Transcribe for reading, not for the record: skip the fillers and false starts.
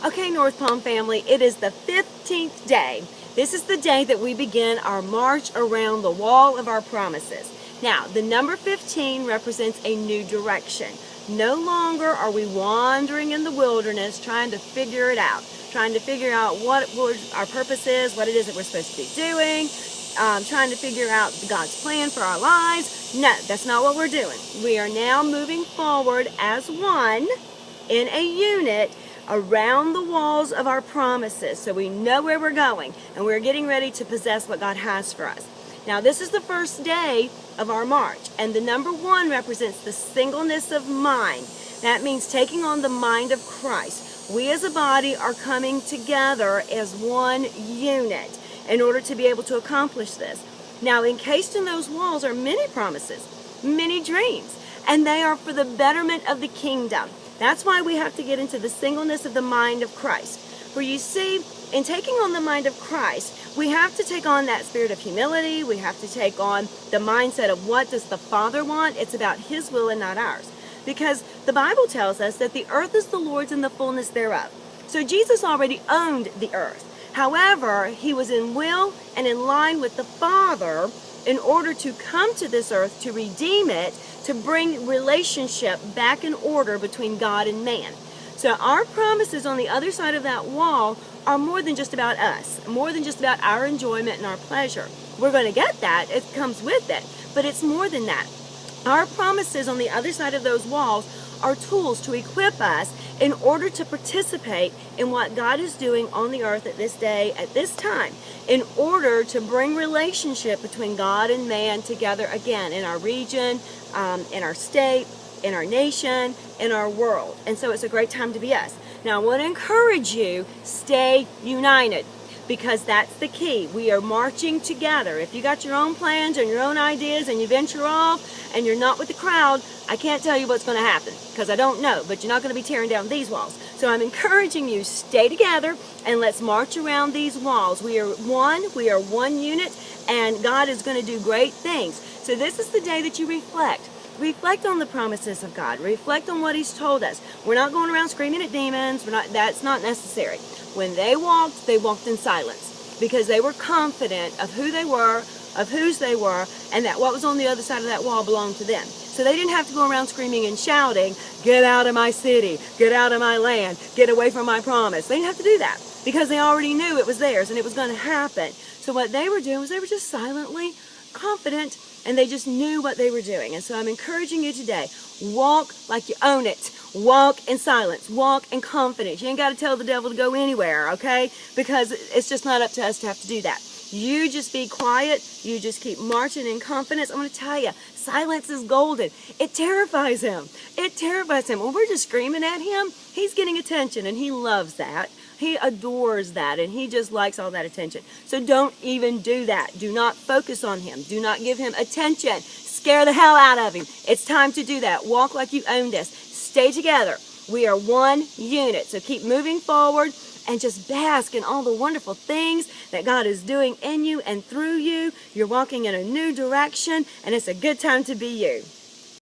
Okay, North Palm family, it is the 15th day. This is the day that we begin our march around the wall of our promises. Now, the number 15 represents a new direction. No longer are we wandering in the wilderness trying to figure it out, trying to figure out what our purpose is, what it is that we're supposed to be doing, trying to figure out God's plan for our lives. No, that's not what we're doing. We are now moving forward as one in a unit around the walls of our promises, so we know where we're going and we're getting ready to possess what God has for us. Now, this is the first day of our march, and the number 1 represents the singleness of mind. That means taking on the mind of Christ. We as a body are coming together as one unit in order to be able to accomplish this. Now, encased in those walls are many promises, many dreams, and they are for the betterment of the kingdom. That's why we have to get into the singleness of the mind of Christ. For you see, in taking on the mind of Christ, we have to take on that spirit of humility. We have to take on the mindset of what does the Father want? It's about His will and not ours. Because the Bible tells us that the earth is the Lord's and the fullness thereof. So Jesus already owned the earth. However, He was in will and in line with the Father in order to come to this earth to redeem it, to bring relationship back in order between God and man. So our promises on the other side of that wall are more than just about us, more than just about our enjoyment and our pleasure. We're going to get that, it comes with it, but it's more than that. Our promises on the other side of those walls are tools to equip us in order to participate in what God is doing on the earth at this day, at this time, in order to bring relationship between God and man together again in our region, in our state, in our nation, in our world. And so it's a great time to be us. Now, I want to encourage you, stay united, because that's the key. We are marching together. If you got your own plans and your own ideas and you venture off and you're not with the crowd, I can't tell you what's going to happen because I don't know, but you're not going to be tearing down these walls. So I'm encouraging you, stay together and let's march around these walls. We are one unit, and God is going to do great things. So this is the day that you reflect. Reflect on the promises of God. Reflect on what He's told us. We're not going around screaming at demons. That's not necessary. When they walked in silence because they were confident of who they were, of whose they were, and that what was on the other side of that wall belonged to them. So they didn't have to go around screaming and shouting, "Get out of my city, get out of my land, get away from my promise." They didn't have to do that because they already knew it was theirs and it was going to happen. So what they were doing was they were just silently confident, and they just knew what they were doing. And so I'm encouraging you today, walk like you own it. Walk in silence. Walk in confidence. You ain't got to tell the devil to go anywhere, okay? Because it's just not up to us to have to do that. You just be quiet. You just keep marching in confidence. I'm going to tell you, silence is golden. It terrifies him. It terrifies him. When we're just screaming at him, he's getting attention, and he loves that. He adores that, and he just likes all that attention. So don't even do that. Do not focus on him. Do not give him attention. Scare the hell out of him. It's time to do that. Walk like you own this. Stay together. We are one unit. So keep moving forward and just bask in all the wonderful things that God is doing in you and through you. You're walking in a new direction, and it's a good time to be you.